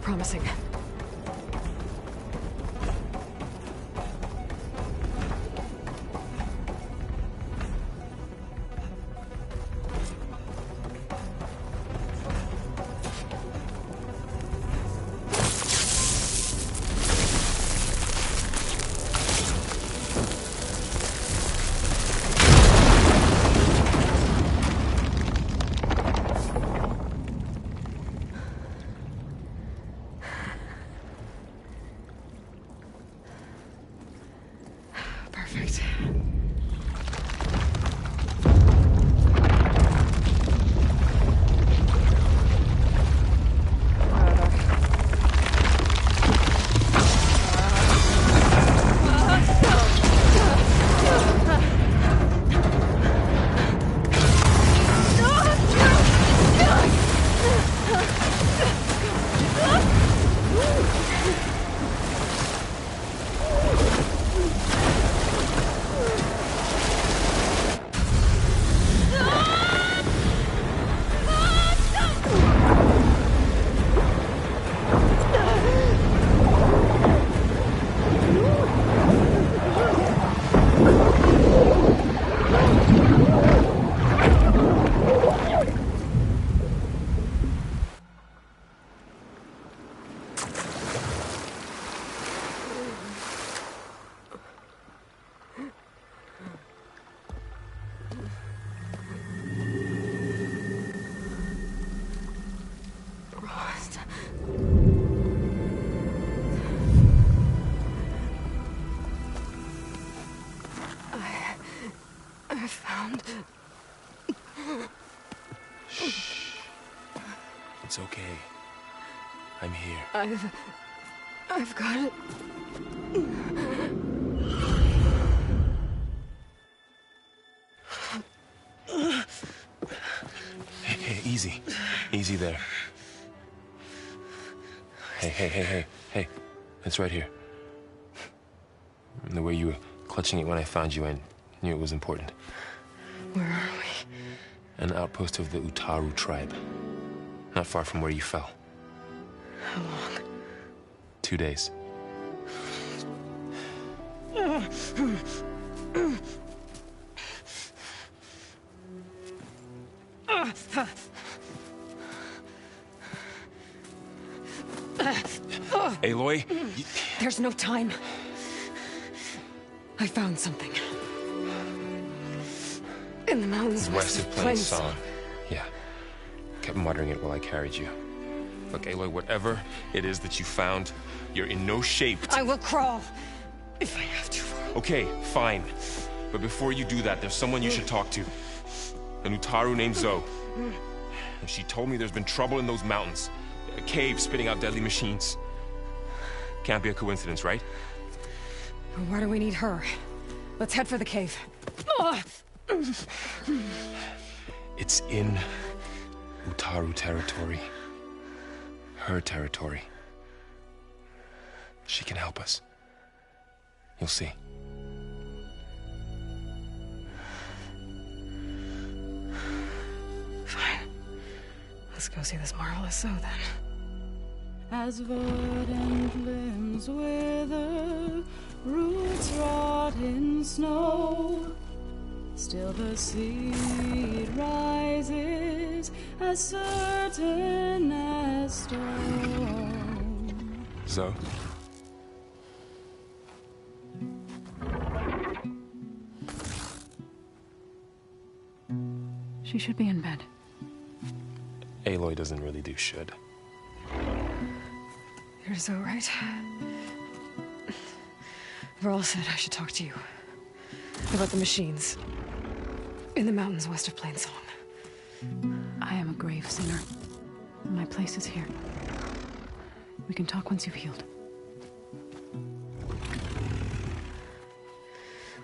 promising. Perfect. I found... Shh. It's okay. I'm here. I've got it. Hey, easy. Easy there. Hey. It's right here. And the way you were clutching it when I found you, I knew it was important. Where are we? An outpost of the Utaru tribe. Not far from where you fell. How long? 2 days. Aloy? There's no time. I found something. In the mountains West of Plains Song. Yeah. Kept muttering it while I carried you. Look, Aloy, whatever it is that you found, you're in no shape to... I will crawl, if I have to. Okay, fine. But before you do that, there's someone you should talk to. An Utaru named Zoe. And she told me there's been trouble in those mountains. A cave spitting out deadly machines. Can't be a coincidence, right? Why do we need her? Let's head for the cave. It's in Utaru territory. Her territory. She can help us. You'll see. Fine. Let's go see this marvelous Zoe then. As verdant limbs wither, roots rot in snow, still the seed rises as certain as stone. Zoe? She should be in bed. Aloy doesn't really do should. You're so right. Varl said I should talk to you about the machines in the mountains west of Plainsong. I am a grave sinner. My place is here. We can talk once you've healed.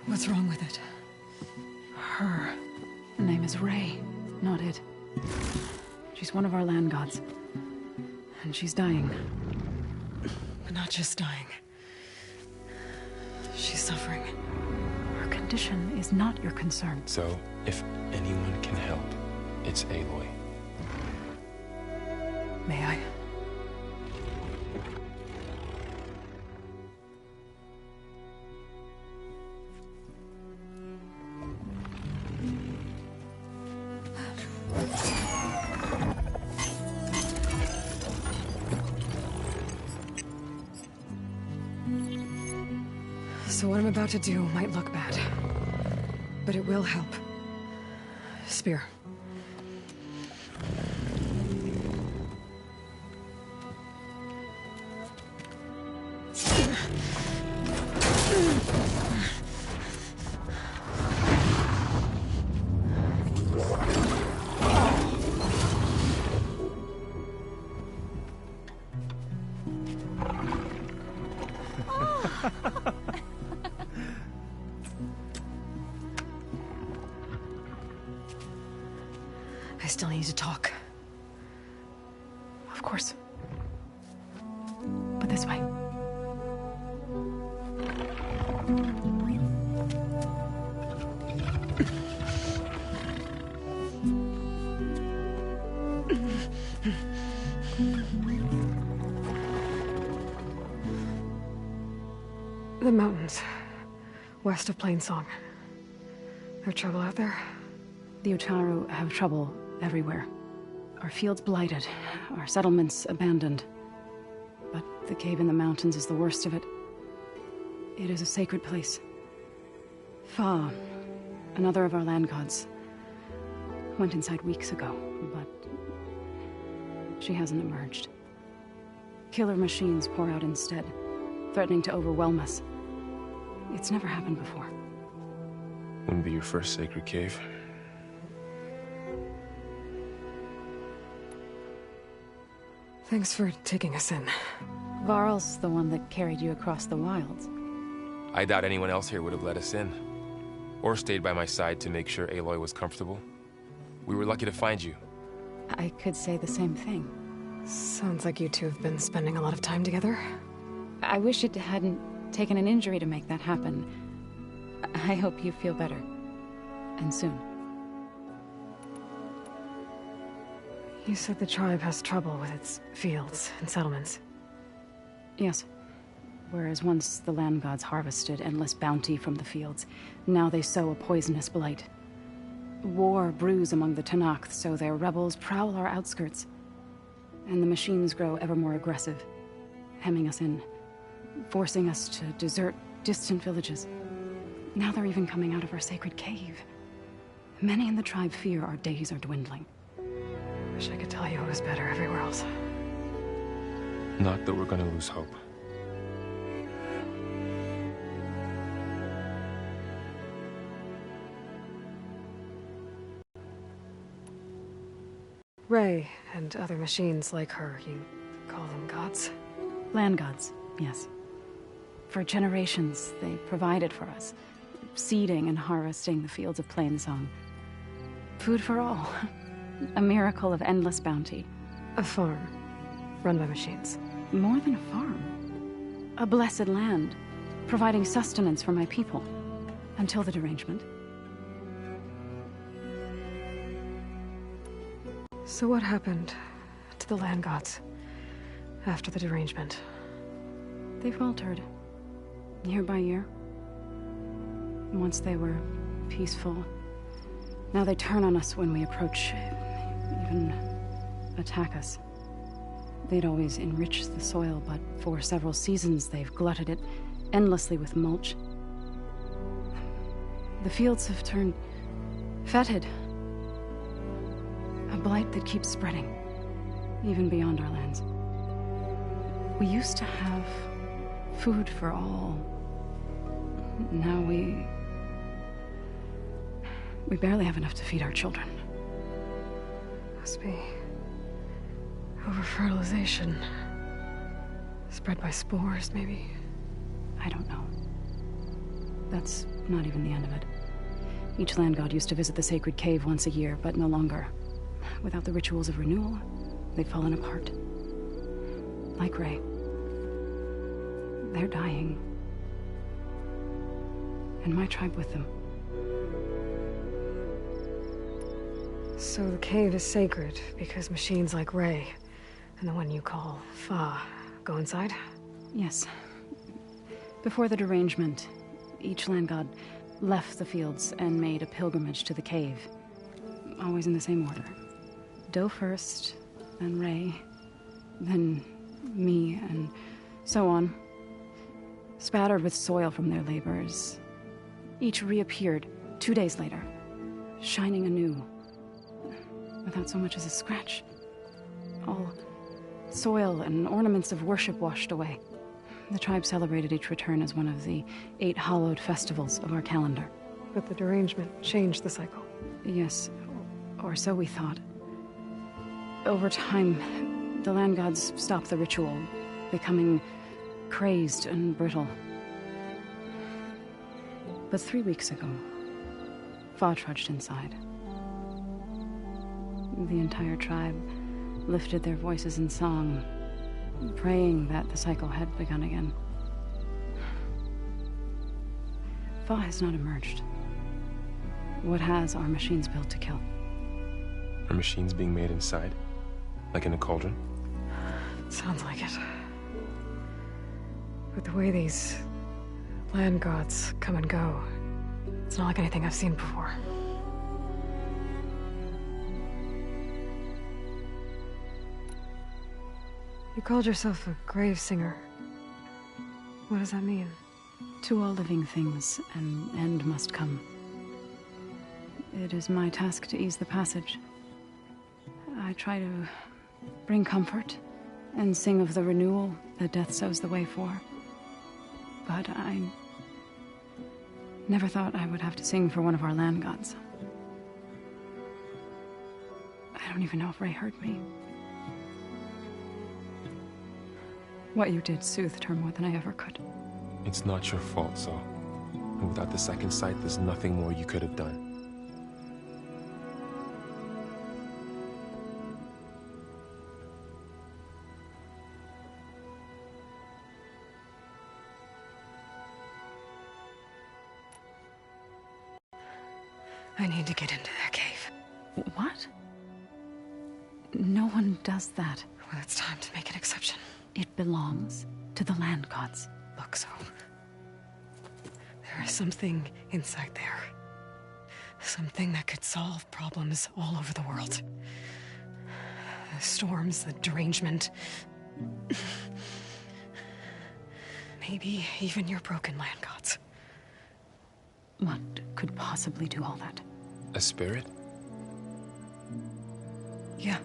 What's wrong with it? Her name is Ray, not it. She's one of our land gods. And she's dying. But not just dying. She's suffering. Her condition is not your concern. So, if anyone can help, it's Aloy. May I? So what I'm about to do might look bad, but it will help. Spear. I still need to talk. Of course. But this way. The mountains, west of Plainsong. No trouble out there? The Utaru have trouble everywhere. Our fields blighted, our settlements abandoned. But the cave in the mountains is the worst of it. It is a sacred place. Fa, another of our land gods, went inside weeks ago, but she hasn't emerged. Killer machines pour out instead, threatening to overwhelm us. It's never happened before. Wouldn't be your first sacred cave. Thanks for taking us in. Varl's the one that carried you across the wilds. I doubt anyone else here would have let us in. Or stayed by my side to make sure Aloy was comfortable. We were lucky to find you. I could say the same thing. Sounds like you two have been spending a lot of time together. I wish it hadn't taken an injury to make that happen. I hope you feel better. And soon. You said the tribe has trouble with its fields and settlements. Yes. Whereas once the land gods harvested endless bounty from the fields, now they sow a poisonous blight. War brews among the Tenakth, so their rebels prowl our outskirts. And the machines grow ever more aggressive, hemming us in, forcing us to desert distant villages. Now they're even coming out of our sacred cave. Many in the tribe fear our days are dwindling. Wish I could tell you it was better everywhere else. Not that we're gonna lose hope. Ray and other machines like her, you call them gods? Land gods, yes. For generations, they provided for us, seeding and harvesting the fields of Plainsong. Food for all. A miracle of endless bounty. A farm, run by machines. More than a farm. A blessed land, providing sustenance for my people. Until the derangement. So what happened to the land gods after the derangement? They faltered, year by year. Once they were peaceful. Now they turn on us when we approach, even attack us. They'd always enriched the soil, but for several seasons they've glutted it endlessly with mulch. The fields have turned fetid. A blight that keeps spreading, even beyond our lands. We used to have food for all. Now we barely have enough to feed our children. Must be over-fertilization. Spread by spores, maybe? I don't know. That's not even the end of it. Each land god used to visit the sacred cave once a year, but no longer. Without the rituals of renewal, they've fallen apart. Like Ray. They're dying. And my tribe with them. So the cave is sacred because machines like Ray and the one you call Fa go inside? Yes. Before the derangement, each land god left the fields and made a pilgrimage to the cave. Always in the same order. Do first, then Ray, then me, and so on. spattered with soil from their labors. Each reappeared 2 days later, shining anew, without so much as a scratch. All soil and ornaments of worship washed away. The tribe celebrated each return as one of the 8 hallowed festivals of our calendar. But the derangement changed the cycle. Yes, or so we thought. Over time, the land gods stopped the ritual, becoming crazed and brittle. But 3 weeks ago, Fa trudged inside. The entire tribe lifted their voices in song, praying that the cycle had begun again. Fa has not emerged. What has are machines built to kill. Are machines being made inside? Like in a cauldron? Sounds like it. But the way these land gods come and go, it's not like anything I've seen before. You called yourself a grave singer. What does that mean? To all living things, an end must come. It is my task to ease the passage. I try to bring comfort and sing of the renewal that death sows the way for. But I never thought I would have to sing for one of our land gods. I don't even know if Ray heard me. What you did soothed her more than I ever could. It's not your fault, Zoe. And without the second sight, there's nothing more you could have done. I need to get into that cave. What? No one does that. Well, it's time to make an exception. It belongs to the land gods. Look, Zoe. There is something inside there. Something that could solve problems all over the world. The storms, the derangement. Maybe even your broken land gods. What could possibly do all that? A spirit? Yeah.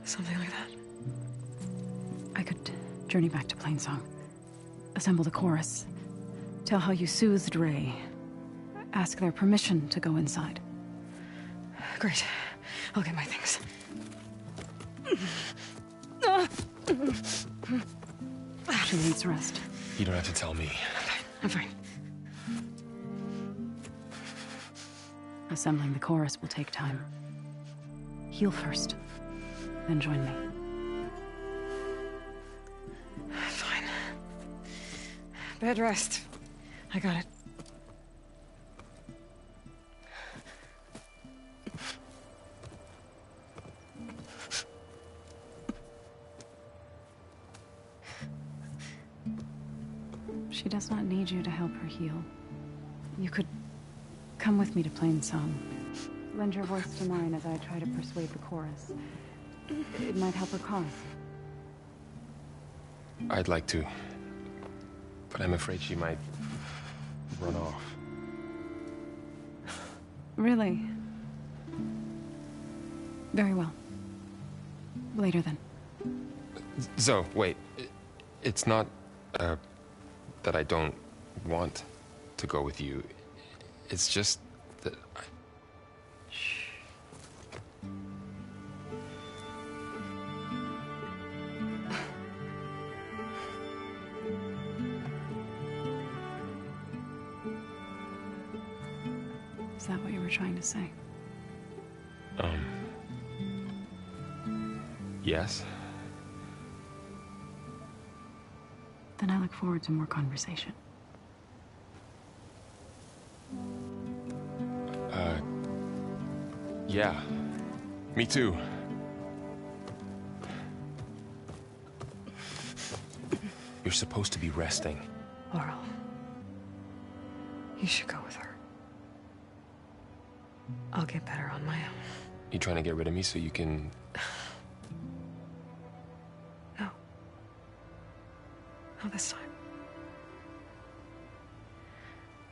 Something like that. I could journey back to Plainsong, assemble the chorus, tell how you soothed Ray, ask their permission to go inside. Great. I'll get my things. She needs rest. You don't have to tell me. I'm fine. Assembling the chorus will take time. Heal first, then join me. Fine. Bed rest. I got it. She does not need you to help her heal. You could come with me to Plainsong. Lend your voice to mine as I try to persuade the chorus. It might help her cause. I'd like to. But I'm afraid she might run off. Really? Very well. Later then. Zoe, wait. It's not, that I don't want to go with you. It's just that I... Shh. Is that what you were trying to say? Yes? Then I look forward to more conversation. Yeah. Me too. You're supposed to be resting. Laurel. You should go with her. I'll get better on my own. You trying to get rid of me so you can... No. Not this time.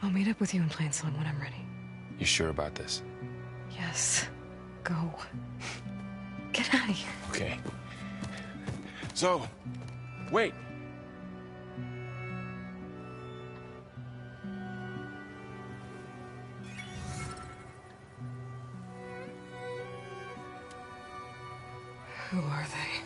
I'll meet up with you in Plainsong when I'm ready. You sure about this? Yes. Go. Get out of here. Okay. So, wait. Who are they?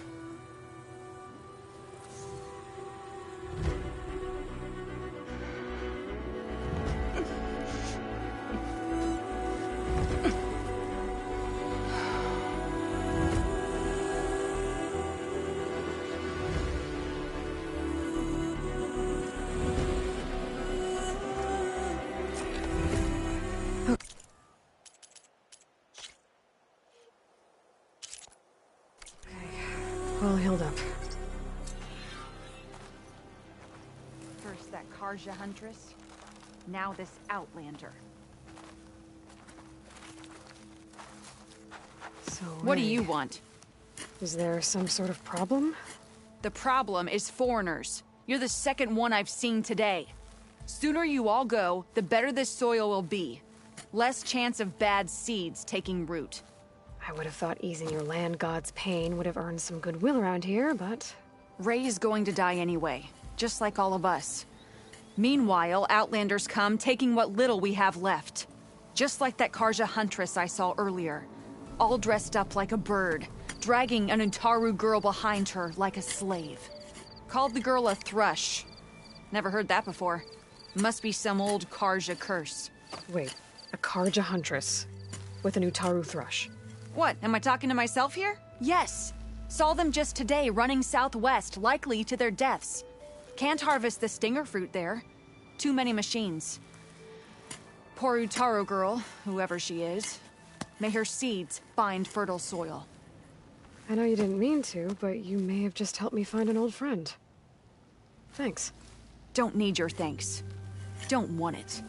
All healed up. First that Karja Huntress, now this Outlander. So, What do Ray, you want? Is there some sort of problem? The problem is foreigners. You're the second one I've seen today. Sooner you all go, the better this soil will be. Less chance of bad seeds taking root. I would have thought easing your land god's pain would have earned some goodwill around here, but... Ray is going to die anyway, just like all of us. Meanwhile, Outlanders come, taking what little we have left. Just like that Karja Huntress I saw earlier. All dressed up like a bird, dragging an Utaru girl behind her like a slave. Called the girl a thrush. Never heard that before. Must be some old Karja curse. Wait, a Karja Huntress with an Utaru thrush. What, am I talking to myself here? Yes. Saw them just today running southwest, likely to their deaths. Can't harvest the stinger fruit there. Too many machines. Poor Utaru girl, whoever she is. May her seeds find fertile soil. I know you didn't mean to, but you may have just helped me find an old friend. Thanks. Don't need your thanks. Don't want it.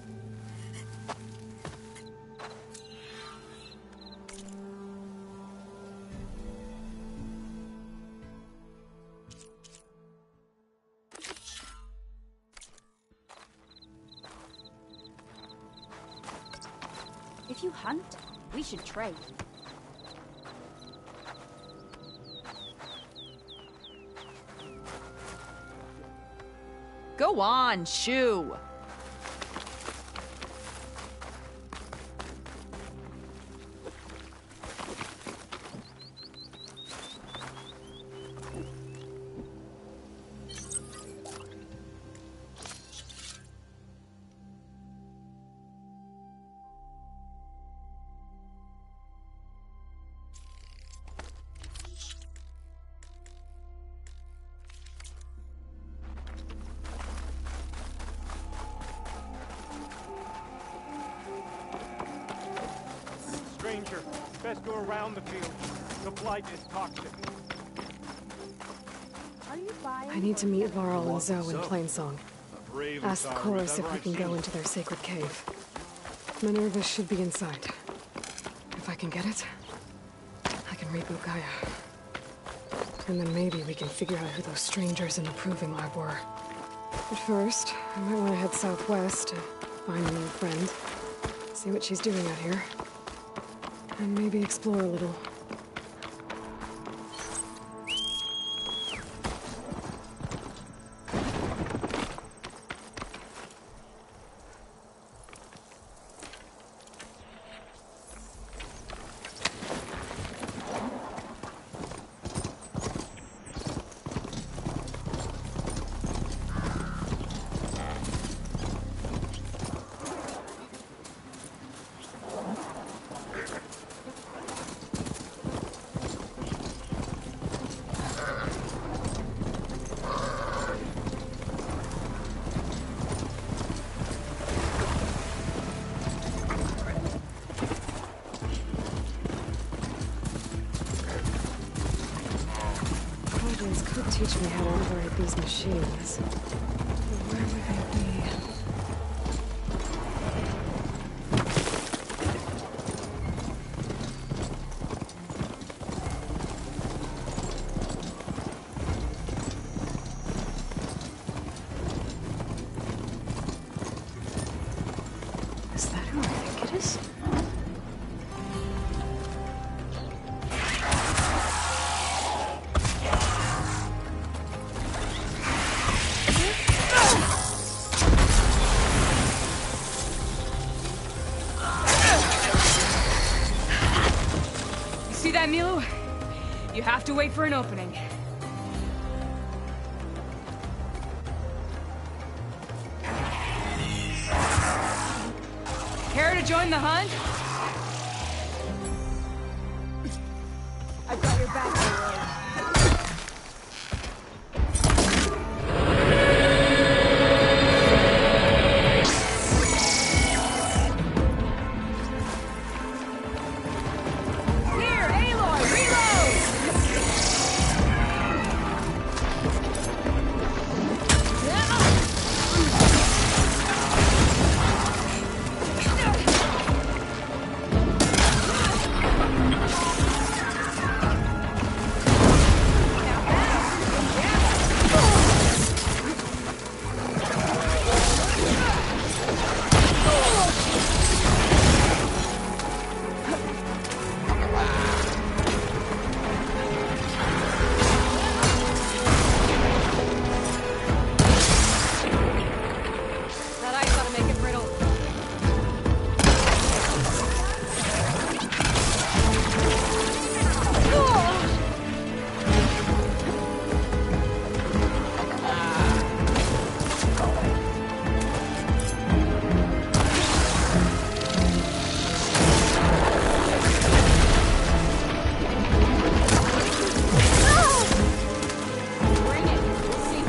If you hunt, we should trade. Go on, shoo! Stranger, best go around the field. The blight is toxic. I need to meet Varl and Zoe in Plainsong. Ask the chorus if we can go into their sacred cave. Minerva should be inside. If I can get it, I can reboot Gaia. And then maybe we can figure out who those strangers in the Proving Lab were. But first, I might want to head southwest to find an old friend. See what she's doing out here. And maybe explore a little. Guardians could teach me how to operate these machines. But where would they be? this? You see that, Milu? You have to wait for an opening. Care to join the hunt? I've got your back, Aloy. Here, Aloy, reload! That ice ought to make it brittle. Bring it. See.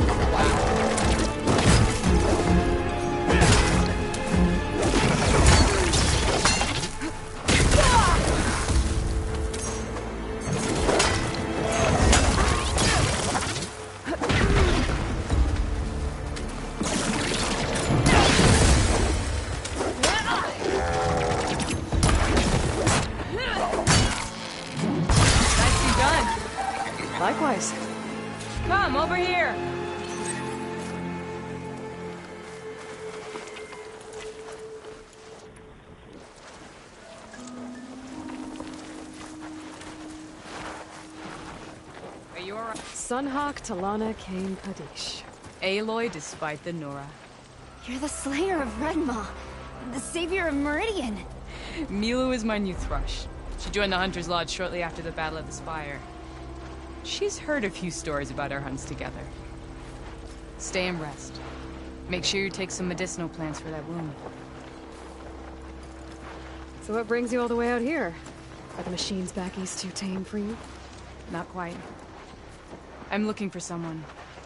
Nicely done. Likewise. Come, over here. Are you alright? Sunhawk, Talana, Kane, Kadish. Aloy despite the Nora. You're the slayer of Redmaw, the savior of Meridian. Milu is my new thrush. She joined the Hunter's Lodge shortly after the Battle of the Spire. She's heard a few stories about our hunts together. Stay and rest. Make sure you take some medicinal plants for that wound. So what brings you all the way out here? Are the machines back east too tame for you? Not quite. I'm looking for someone.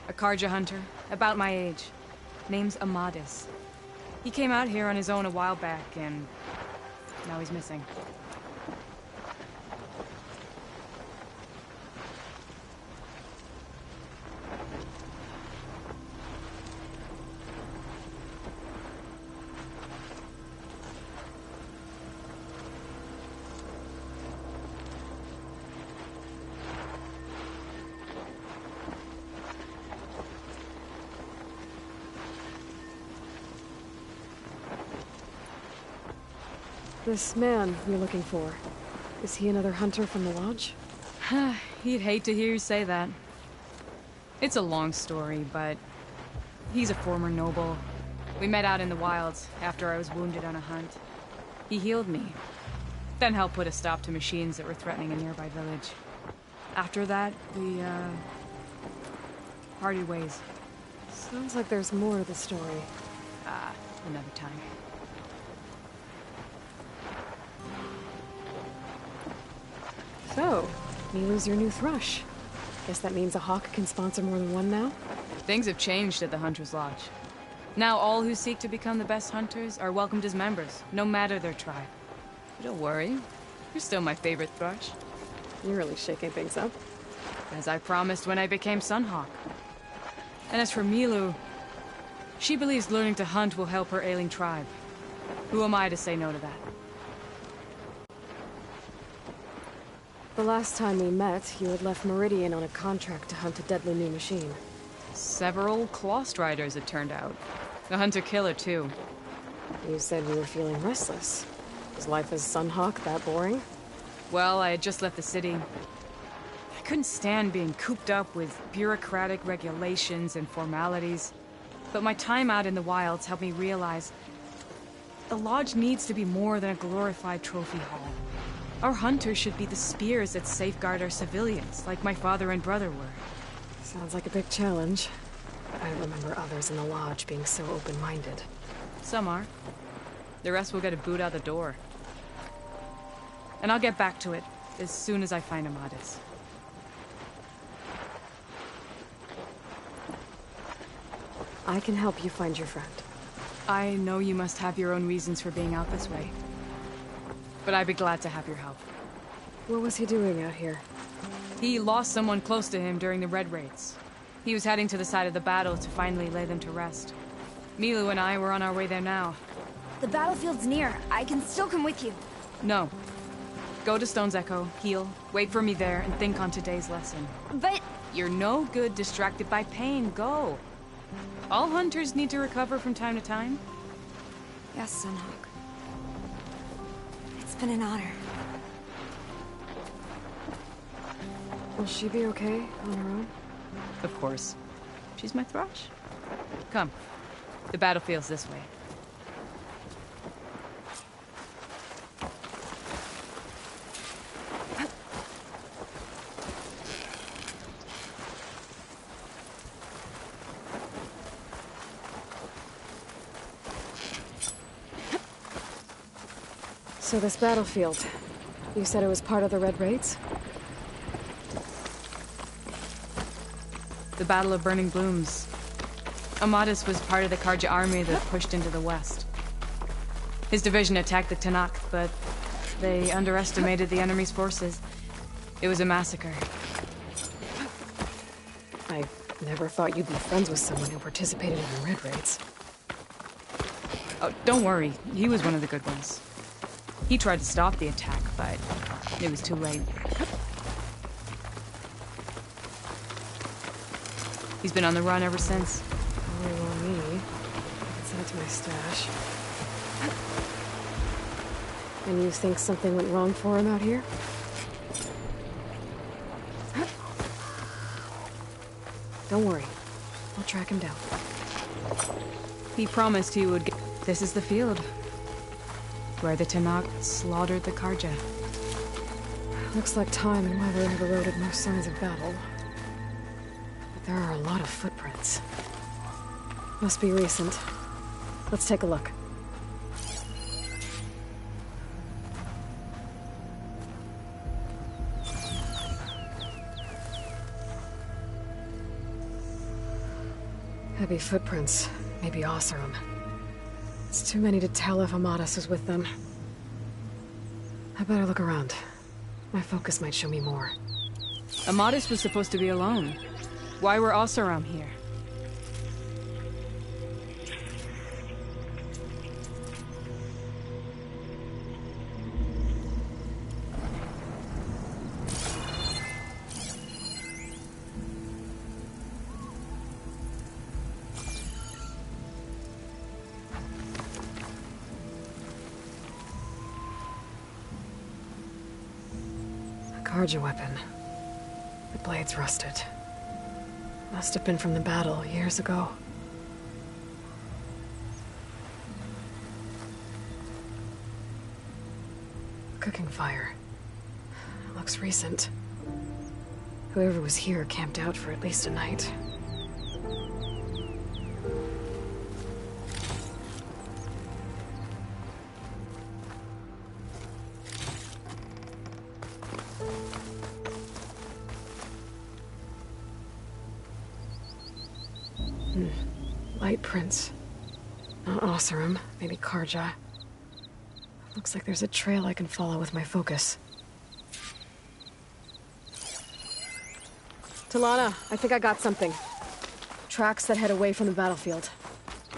A Karja hunter, about my age. Name's Amadis. He came out here on his own a while back, and now he's missing. This man you're looking for, is he another hunter from the Lodge? He'd hate to hear you say that. It's a long story, but he's a former noble. We met out in the wilds after I was wounded on a hunt. He healed me, then helped put a stop to machines that were threatening a nearby village. After that, we, parted ways. Sounds like there's more to the story. Another time. So, Milu's your new thrush. Guess that means a hawk can sponsor more than one now? Things have changed at the Hunter's Lodge. Now all who seek to become the best hunters are welcomed as members, no matter their tribe. But don't worry, you're still my favorite thrush. You're really shaking things up. As I promised when I became Sunhawk. And as for Milu, she believes learning to hunt will help her ailing tribe. Who am I to say no to that? The last time we met, you had left Meridian on a contract to hunt a deadly new machine. Several Clawst Riders, it turned out. The Hunter-Killer, too. You said you were feeling restless. Is life as Sunhawk that boring? Well, I had just left the city. I couldn't stand being cooped up with bureaucratic regulations and formalities. But my time out in the wilds helped me realize the Lodge needs to be more than a glorified trophy hall. Our hunters should be the spears that safeguard our civilians, like my father and brother were. Sounds like a big challenge. I don't remember others in the Lodge being so open-minded. Some are. The rest will get a boot out the door. And I'll get back to it as soon as I find Amadis. I can help you find your friend. I know you must have your own reasons for being out this way. But I'd be glad to have your help. What was he doing out here? He lost someone close to him during the Red Raids. He was heading to the side of the battle to finally lay them to rest. Milu and I were on our way there now. The battlefield's near. I can still come with you. No. Go to Stone's Echo, heal, wait for me there, and think on today's lesson. But... You're no good distracted by pain. Go. All hunters need to recover from time to time. Yes, Sunhawk. It's been an honor. Will she be okay on her own? Of course. She's my thrush. Come. The battlefield's this way. So this battlefield, you said it was part of the Red Raids? The Battle of Burning Blooms. Amadis was part of the Karja army that pushed into the west. His division attacked the Tanakh, but they underestimated the enemy's forces. It was a massacre. I never thought you'd be friends with someone who participated in the Red Raids. Oh, don't worry. He was one of the good ones. He tried to stop the attack, but it was too late. He's been on the run ever since. Only on me. I can send it to my stash. And you think something went wrong for him out here? Don't worry. I'll track him down. He promised he would get... This is the field. Where the Tanakh slaughtered the Karja. Looks like time and weather have eroded most signs of battle. But there are a lot of footprints. Must be recent. Let's take a look. Heavy footprints. Maybe Oseram. It's too many to tell if Amadis is with them. I better look around. My focus might show me more. Amadis was supposed to be alone. Why were Oseram here? Karja weapon. The blade's rusted. Must have been from the battle years ago. Cooking fire. Looks recent. Whoever was here camped out for at least a night. Light prints. Not Oseram, maybe Karja. Looks like there's a trail I can follow with my focus. Talana, I think I got something. Tracks that head away from the battlefield.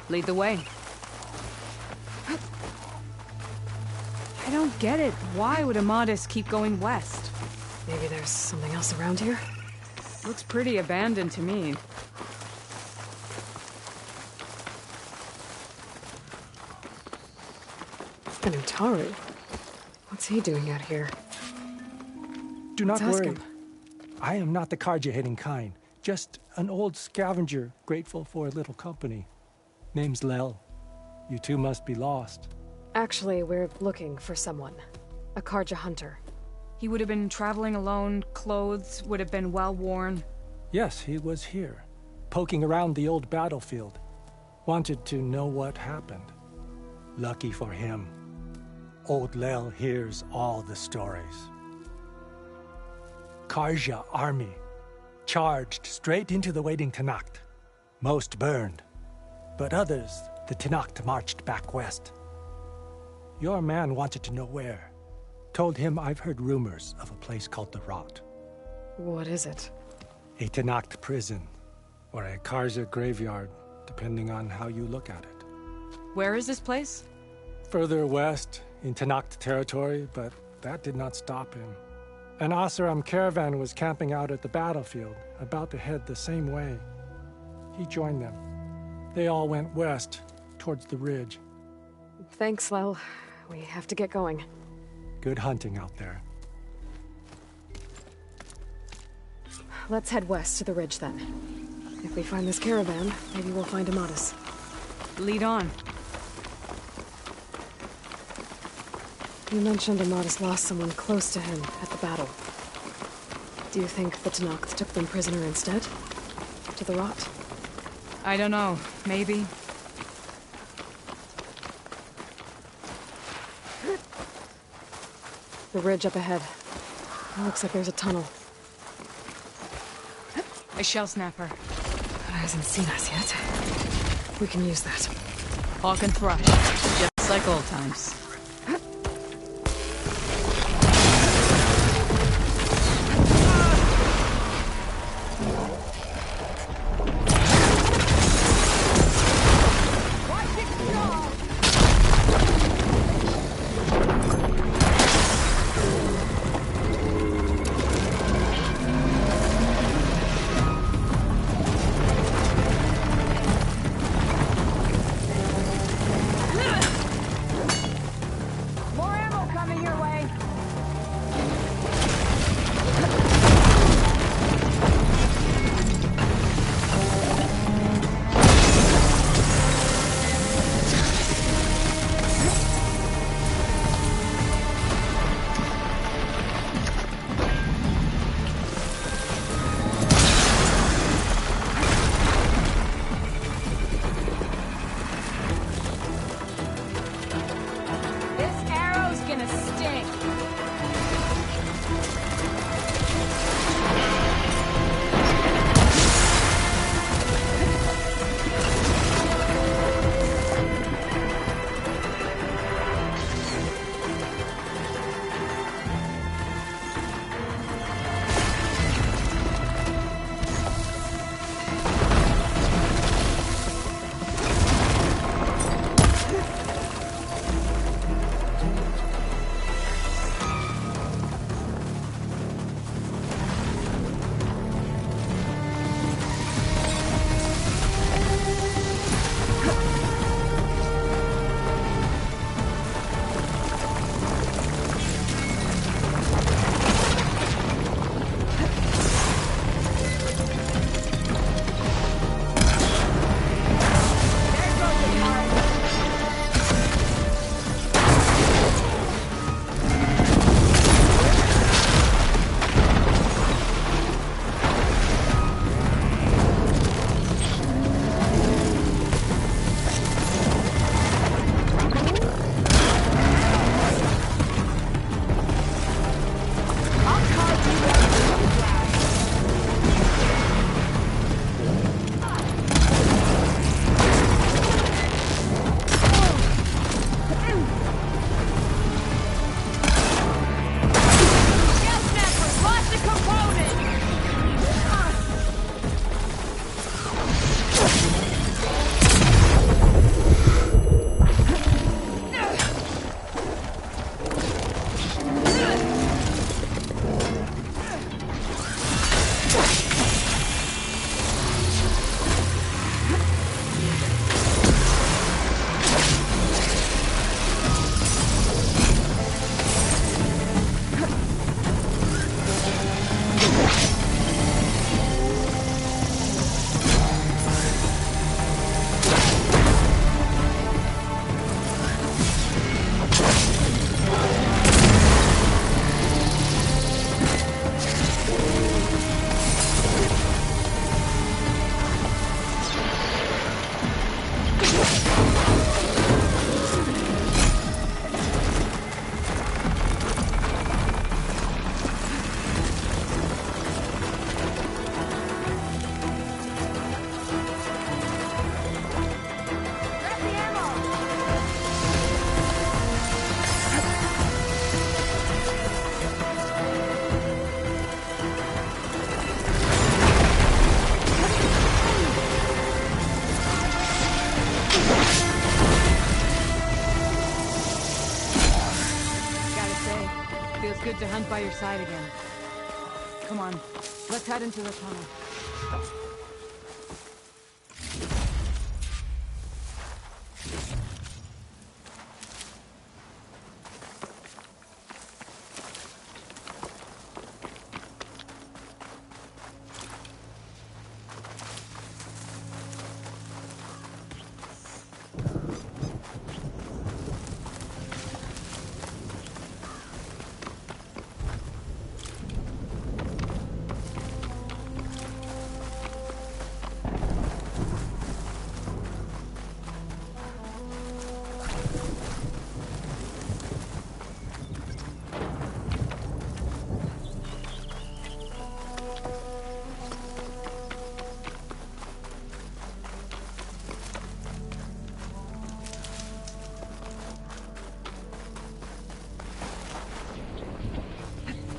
Lead the way. I don't get it. Why would Amadis keep going west? Maybe there's something else around here? Looks pretty abandoned to me. An Utaru. What's he doing out here? Do not Let's ask worry. him. I am not the Carja-hating kind. Just an old scavenger grateful for a little company. Name's Lel. You two must be lost. Actually, we're looking for someone. A Carja hunter. He would have been traveling alone, clothes would have been well worn. Yes, he was here, poking around the old battlefield. Wanted to know what happened. Lucky for him, old Lel hears all the stories. Carja army charged straight into the waiting Tenakth. Most burned, but others, the Tenakth marched back west. Your man wanted to know where. Told him I've heard rumors of a place called the Rot. What is it? A Tenakth prison, or a Carja graveyard, depending on how you look at it. Where is this place? Further west, in Tenakth territory, but that did not stop him. An Oseram caravan was camping out at the battlefield, about to head the same way. He joined them. They all went west, towards the ridge. Thanks, Lel. We have to get going. Good hunting out there. Let's head west to the ridge then. If we find this caravan, maybe we'll find Amatus. Lead on. You mentioned Amatus lost someone close to him at the battle. Do you think the Tenakth took them prisoner instead? To the Rot? I don't know. Maybe. The ridge up ahead. It looks like there's a tunnel. A shell snapper. It hasn't seen us yet. We can use that. Hawk and thrush. Just like old times. Hunt by your side again. Come on, let's head into the tunnel.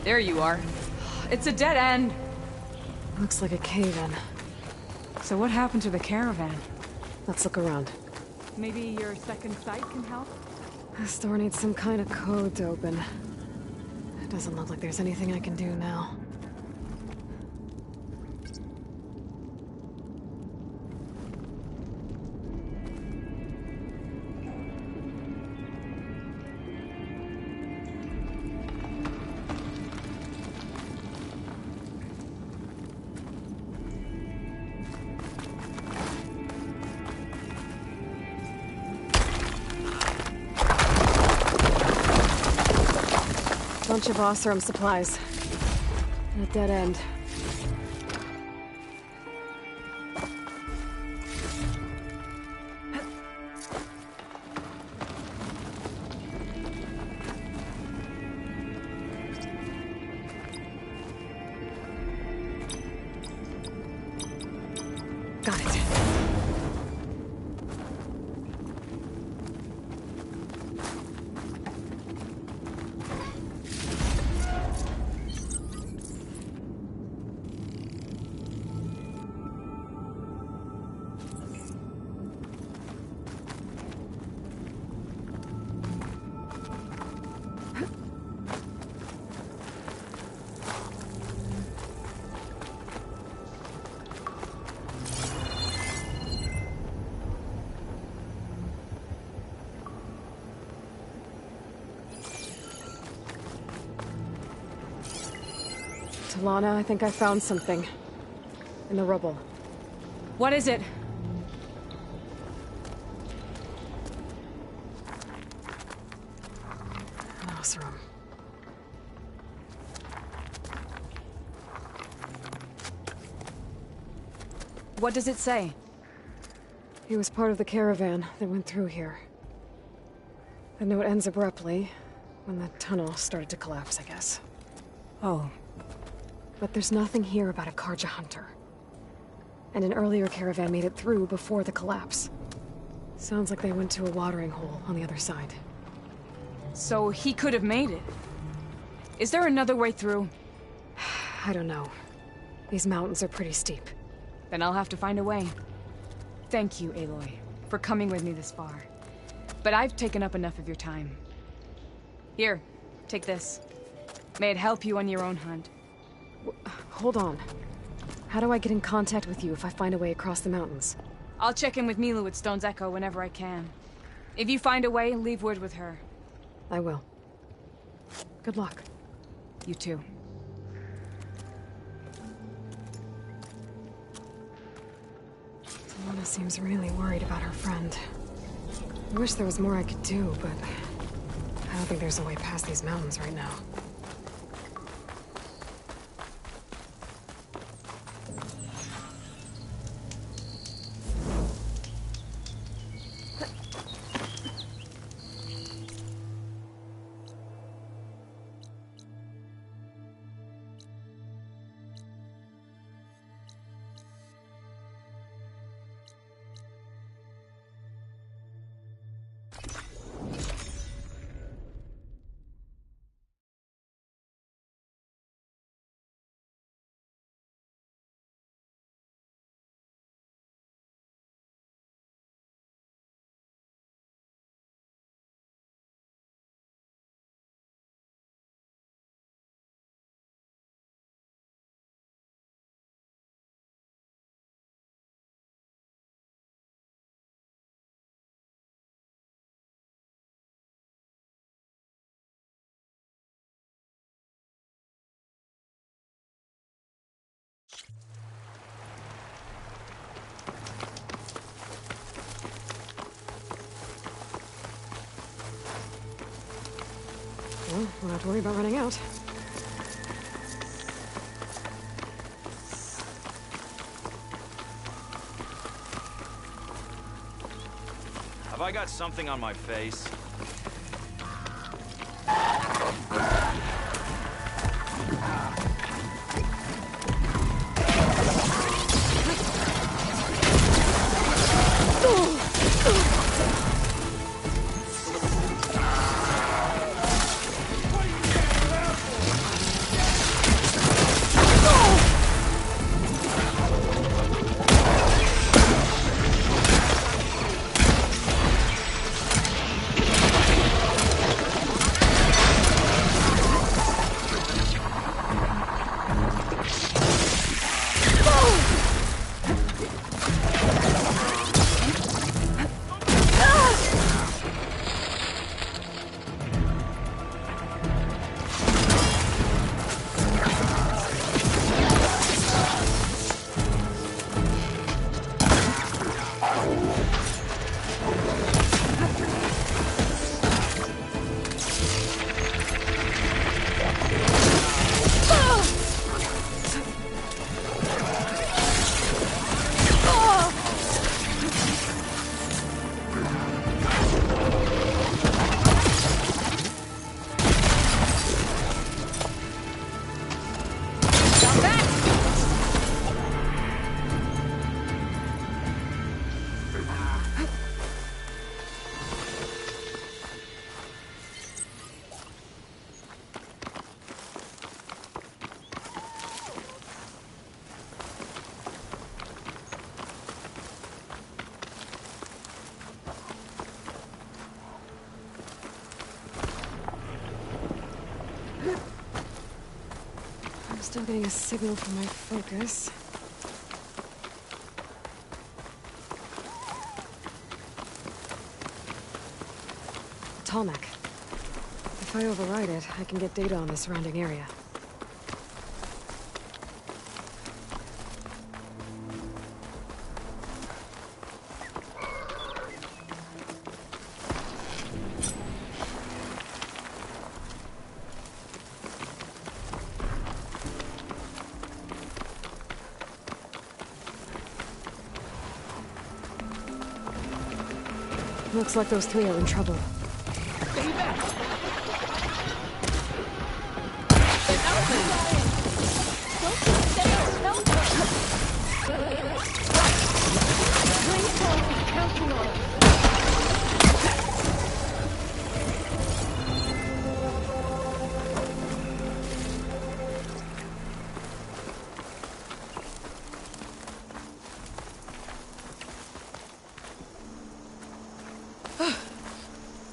There you are. It's a dead end. Looks like a cave-in. So what happened to the caravan? Let's look around. Maybe your second sight can help? This door needs some kind of code to open. It doesn't look like there's anything I can do now. Bunch of Oseram supplies. And a dead end. Got it. Talana, I think I found something. In the rubble. What is it? An Oseram. What does it say? He was part of the caravan that went through here. The note ends abruptly, when the tunnel started to collapse, I guess. Oh. But there's nothing here about a Karja hunter. And an earlier caravan made it through before the collapse. Sounds like they went to a watering hole on the other side. So he could have made it. Is there another way through? I don't know. These mountains are pretty steep. Then I'll have to find a way. Thank you, Aloy, for coming with me this far. But I've taken up enough of your time. Here, take this. May it help you on your own hunt. Hold on. How do I get in contact with you if I find a way across the mountains? I'll check in with Milu at Stone's Echo whenever I can. If you find a way, leave word with her. I will. Good luck. You too. Talana seems really worried about her friend. I wish there was more I could do, but I don't think there's a way past these mountains right now. Won't have to worry about running out. Have I got something on my face? Still getting a signal from my focus. Tallneck. If I override it, I can get data on the surrounding area. Looks like those three are in trouble. Stay back!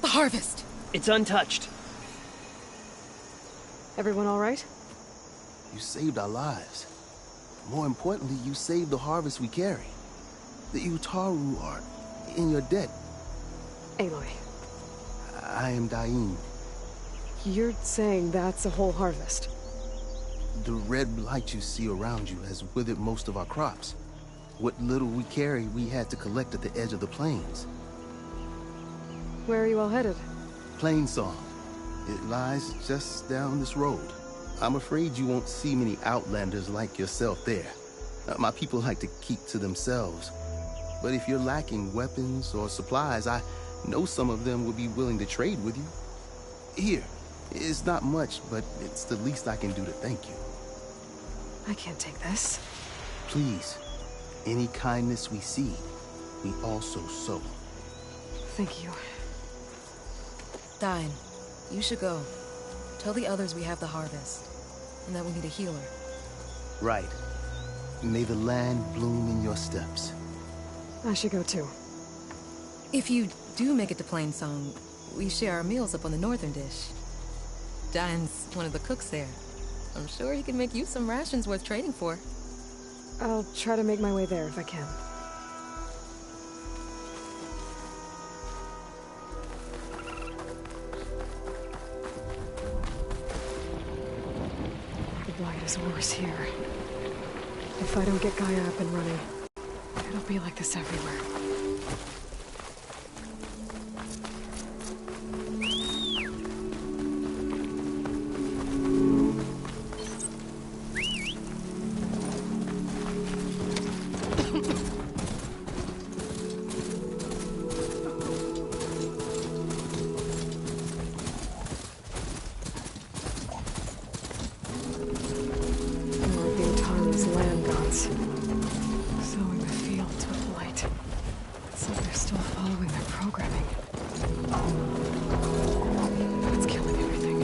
Harvest! It's untouched. Everyone all right? You saved our lives. More importantly, you saved the harvest we carry. The Utaru are in your debt. Aloy. I am Dain. You're saying that's a whole harvest? The red blight you see around you has withered most of our crops. What little we carry, we had to collect at the edge of the plains. Where are you all headed? Plainsong. It lies just down this road. I'm afraid you won't see many outlanders like yourself there. My people like to keep to themselves. But if you're lacking weapons or supplies, I know some of them would be willing to trade with you. Here, it's not much, but it's the least I can do to thank you. I can't take this. Please, any kindness we see, we also sow. Thank you. Dain, you should go. Tell the others we have the harvest, and that we need a healer. Right. May the land bloom in your steps. I should go too. If you do make it to Plainsong, we share our meals up on the northern dish. Dain's one of the cooks there. I'm sure he can make you some rations worth trading for. I'll try to make my way there if I can. The blight is worse here. If I don't get Gaia up and running, it'll be like this everywhere. programming. That's killing everything.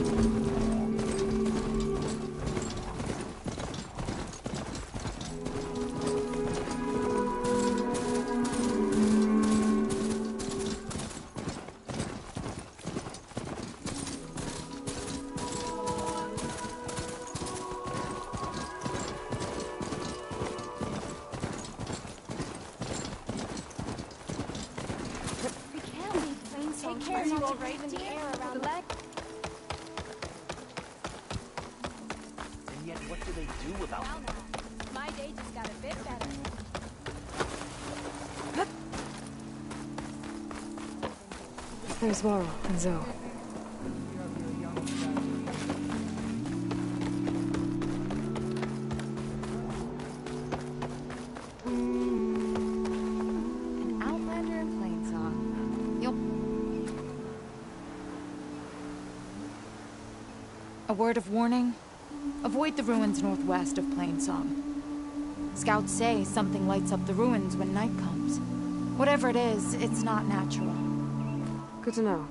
Take care not to breathe in the air around the leg. And yet, what do they do about it? My day just got a bit better. There's Varl and Zoe. An Outlander in Plainsong. A word of warning. Avoid the ruins northwest of Plainsong. Scouts say something lights up the ruins when night comes. Whatever it is, it's not natural. Good to know.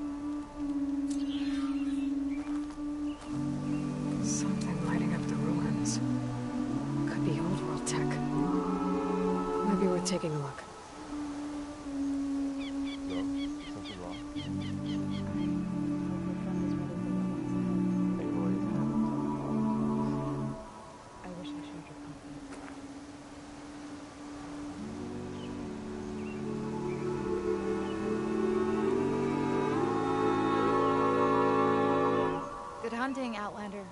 Something lighting up the ruins. Could be old world tech. Maybe worth taking a look. Something wrong? I wish I shared your confidence. Good hunting, Outlander.